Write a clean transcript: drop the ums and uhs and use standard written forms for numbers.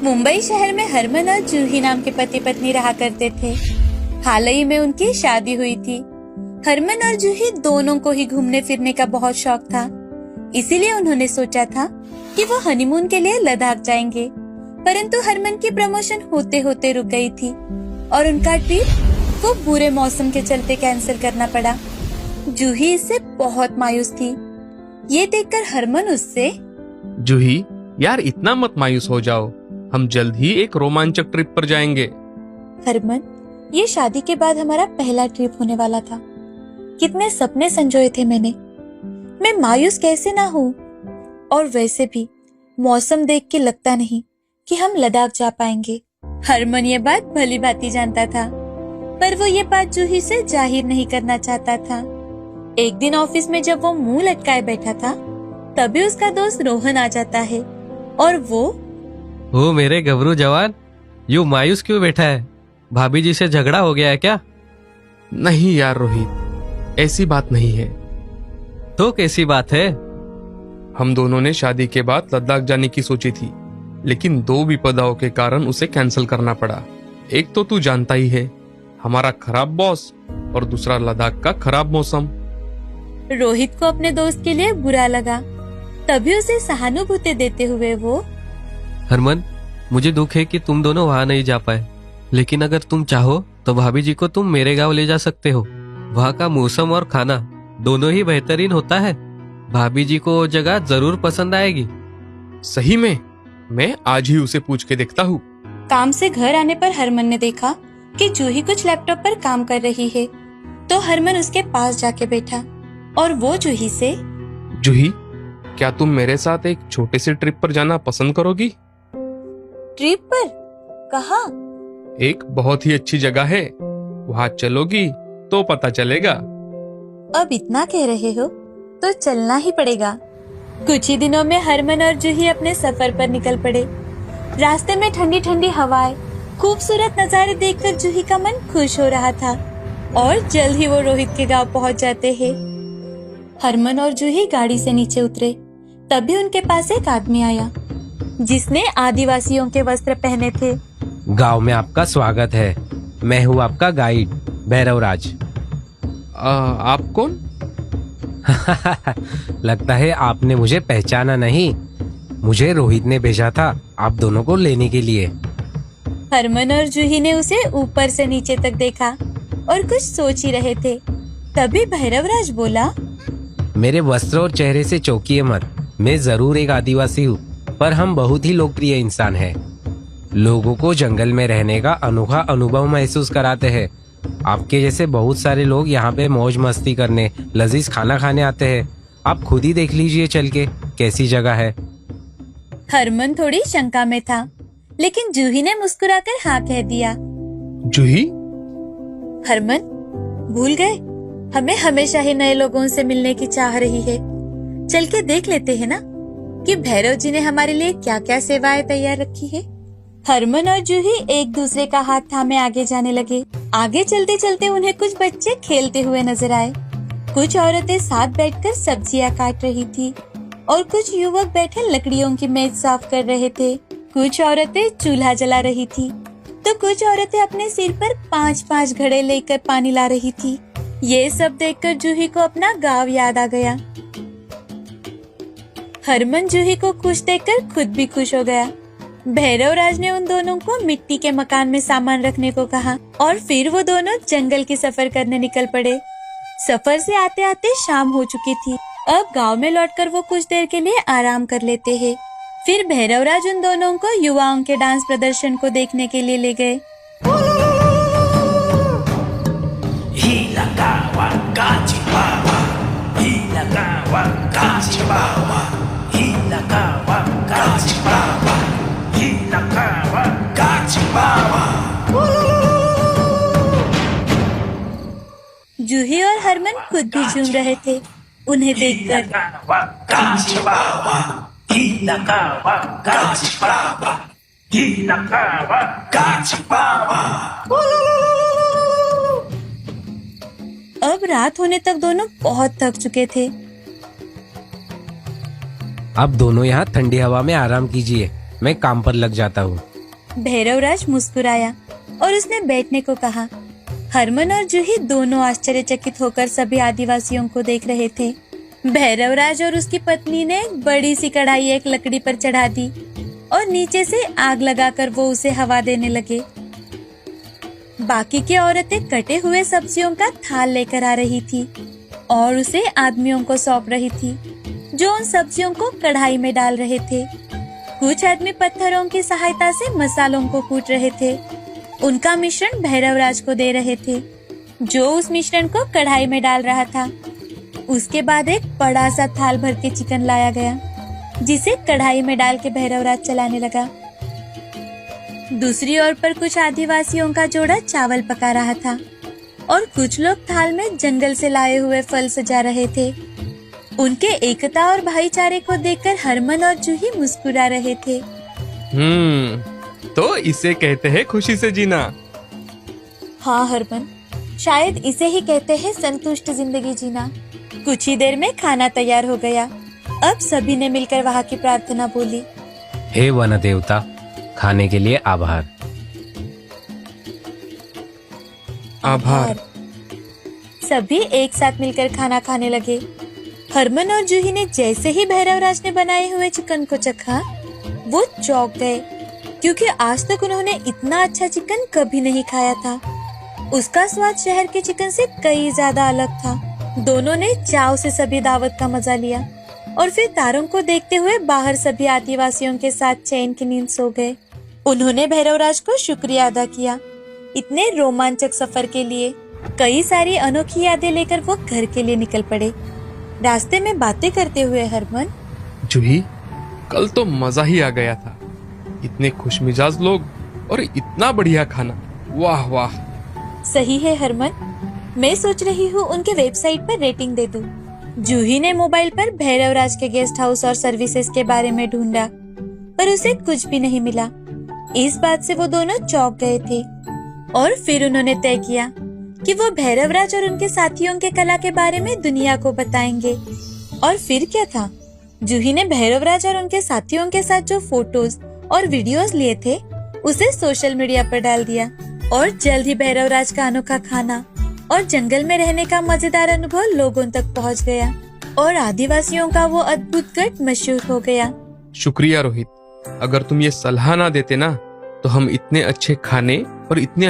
मुंबई शहर में हरमन और जूही नाम के पति पत्नी रहा करते थे। हाल ही में उनकी शादी हुई थी। हरमन और जूही दोनों को ही घूमने फिरने का बहुत शौक था, इसीलिए उन्होंने सोचा था कि वो हनीमून के लिए लद्दाख जाएंगे। परंतु हरमन की प्रमोशन होते होते रुक गई थी और उनका ट्रिप वो बुरे मौसम के चलते कैंसिल करना पड़ा। जूही इससे बहुत मायूस थी। ये देखकर हरमन उससे, जूही यार इतना मत मायूस हो जाओ, हम जल्द ही एक रोमांचक ट्रिप पर जाएंगे। हरमन, ये शादी के बाद हमारा पहला ट्रिप होने वाला था। कितने सपने संजोए थे मैंने। मैं मायूस कैसे ना हूँ। और वैसे भी मौसम देख के लगता नहीं कि हम लद्दाख जा पाएंगे। हरमन ये बात भली भांति जानता था, पर वो ये बात जूही से जाहिर नहीं करना चाहता था। एक दिन ऑफिस में जब वो मुंह लटकाए बैठा था, तभी उसका दोस्त रोहन आ जाता है और वो, ओ मेरे गबरू जवान, यूं मायूस क्यों बैठा है? भाभी जी से झगड़ा हो गया है क्या? नहीं यार रोहित, ऐसी बात नहीं है। तो कैसी बात है? हम दोनों ने शादी के बाद लद्दाख जाने की सोची थी, लेकिन दो विपदाओं के कारण उसे कैंसिल करना पड़ा। एक तो तू जानता ही है, हमारा खराब बॉस, और दूसरा लद्दाख का खराब मौसम। रोहित को अपने दोस्त के लिए बुरा लगा, तभी उसे सहानुभूति देते हुए वो, हरमन, मुझे दुख है कि तुम दोनों वहाँ नहीं जा पाए, लेकिन अगर तुम चाहो तो भाभी जी को तुम मेरे गांव ले जा सकते हो। वहाँ का मौसम और खाना दोनों ही बेहतरीन होता है। भाभी जी को वो जगह जरूर पसंद आएगी। सही में? मैं आज ही उसे पूछ के देखता हूँ। काम से घर आने पर हरमन ने देखा कि जूही कुछ लैपटॉप पर काम कर रही है, तो हरमन उसके पास जाके बैठा और वो जूही से, जूही, क्या तुम मेरे साथ एक छोटे से ट्रिप पर जाना पसंद करोगी? ट्रिप पर? कहाँ? एक बहुत ही अच्छी जगह है, वहाँ चलोगी तो पता चलेगा। अब इतना कह रहे हो तो चलना ही पड़ेगा। कुछ ही दिनों में हरमन और जूही अपने सफर पर निकल पड़े। रास्ते में ठंडी ठंडी हवाएं, खूबसूरत नजारे देखकर जूही का मन खुश हो रहा था और जल्द ही वो रोहित के गांव पहुंच जाते हैं। हरमन और जूही गाड़ी से नीचे उतरे, तभी उनके पास एक आदमी आया जिसने आदिवासियों के वस्त्र पहने थे। गांव में आपका स्वागत है। मैं हूँ आपका गाइड भैरवराज। आप कौन? लगता है आपने मुझे पहचाना नहीं। मुझे रोहित ने भेजा था आप दोनों को लेने के लिए। हरमन और जूही ने उसे ऊपर से नीचे तक देखा और कुछ सोच ही रहे थे। तभी भैरवराज बोला, मेरे वस्त्र और चेहरे से चौंकिए मत। मैं जरूर एक आदिवासी हूँ, पर हम बहुत ही लोकप्रिय इंसान हैं। लोगों को जंगल में रहने का अनोखा अनुभव महसूस कराते हैं। आपके जैसे बहुत सारे लोग यहाँ पे मौज मस्ती करने, लजीज खाना खाने आते हैं। आप खुद ही देख लीजिए चल के कैसी जगह है। हरमन थोड़ी शंका में था, लेकिन जूही ने मुस्कुराकर हाँ कह दिया। जूही? हरमन, भूल गए? हमें हमेशा ही नए लोगों से मिलने की चाह रही है। चल के देख लेते हैं ना कि भैरव जी ने हमारे लिए क्या क्या सेवाएं तैयार रखी है। हरमन और जूही एक दूसरे का हाथ थामे आगे जाने लगे। आगे चलते चलते उन्हें कुछ बच्चे खेलते हुए नजर आए। कुछ औरतें साथ बैठकर सब्जियां काट रही थी और कुछ युवक बैठे लकड़ियों की मेज साफ कर रहे थे। कुछ औरतें चूल्हा जला रही थी, तो कुछ औरतें अपने सिर पर 5-5 घड़े लेकर पानी ला रही थी। ये सब देखकर जूही को अपना गांव याद आ गया। हरमन जूही को खुश देखकर खुद भी खुश हो गया। भैरवराज ने उन दोनों को मिट्टी के मकान में सामान रखने को कहा और फिर वो दोनों जंगल की सफर करने निकल पड़े। सफर से आते आते शाम हो चुकी थी। अब गांव में लौटकर वो कुछ देर के लिए आराम कर लेते हैं। फिर भैरवराज उन दोनों को युवाओं के डांस प्रदर्शन को देखने के लिए ले गए। जूही और हरमन खुद भी झूम रहे थे उन्हें देखकर। अब रात होने तक दोनों बहुत थक चुके थे। अब दोनों यहाँ ठंडी हवा में आराम कीजिए, मैं काम पर लग जाता हूँ। भैरवराज मुस्कुराया और उसने बैठने को कहा। हरमन और जूही दोनों आश्चर्यचकित होकर सभी आदिवासियों को देख रहे थे। भैरवराज और उसकी पत्नी ने एक बड़ी सी कढ़ाई एक लकड़ी पर चढ़ा दी और नीचे से आग लगाकर वो उसे हवा देने लगे। बाकी की औरतें कटे हुए सब्जियों का थाल लेकर आ रही थी और उसे आदमियों को सौंप रही थी, जो उन सब्जियों को कढ़ाई में डाल रहे थे। कुछ आदमी पत्थरों की सहायता से मसालों को कूट रहे थे। उनका मिश्रण भैरवराज को दे रहे थे, जो उस मिश्रण को कढ़ाई में डाल रहा था। उसके बाद एक बड़ा सा थाल भर के चिकन लाया गया, जिसे कढ़ाई में डाल के भैरवराज चलाने लगा। दूसरी ओर पर कुछ आदिवासियों का जोड़ा चावल पका रहा था और कुछ लोग थाल में जंगल से लाए हुए फल सजा रहे थे। उनके एकता और भाईचारे को देखकर हरमन और जूही मुस्कुरा रहे थे। तो इसे कहते हैं खुशी से जीना। हाँ हरमन, शायद इसे ही कहते हैं संतुष्ट जिंदगी जीना। कुछ ही देर में खाना तैयार हो गया। अब सभी ने मिलकर वहाँ की प्रार्थना बोली। हे वन देवता, खाने के लिए आभार। आभार। सभी एक साथ मिलकर खाना खाने लगे। हरमन और जूही ने जैसे ही भैरवराज ने बनाए हुए चिकन को चखा, वो चौंक गए, क्योंकि आज तक उन्होंने इतना अच्छा चिकन कभी नहीं खाया था। उसका स्वाद शहर के चिकन से कई ज्यादा अलग था। दोनों ने चाव से सभी दावत का मजा लिया और फिर तारों को देखते हुए बाहर सभी आदिवासियों के साथ चैन की नींद सो गए। उन्होंने भैरवराज को शुक्रिया अदा किया इतने रोमांचक सफर के लिए। कई सारी अनोखी यादें लेकर वो घर के लिए निकल पड़े। रास्ते में बातें करते हुए हरमन, जूही, कल तो मजा ही आ गया था। इतने खुशमिजाज लोग और इतना बढ़िया खाना, वाह वाह। सही है हरमन, मैं सोच रही हूँ उनके वेबसाइट पर रेटिंग दे दूं। जूही ने मोबाइल पर भैरवराज के गेस्ट हाउस और सर्विसेज के बारे में ढूंढा, पर उसे कुछ भी नहीं मिला। इस बात से वो दोनों चौंक गए थे और फिर उन्होंने तय किया कि वो भैरवराज और उनके साथियों के कला के बारे में दुनिया को बताएंगे। और फिर क्या था, जूही ने भैरवराज और उनके साथियों के साथ जो फोटोज और वीडियोस लिए थे उसे सोशल मीडिया पर डाल दिया और जल्द ही भैरवराज का अनोखा खाना और जंगल में रहने का मजेदार अनुभव लोगों तक पहुंच गया और आदिवासियों का वो अद्भुत गढ़ मशहूर हो गया। शुक्रिया रोहित, अगर तुम ये सलाह ना देते ना तो हम इतने अच्छे खाने और इतने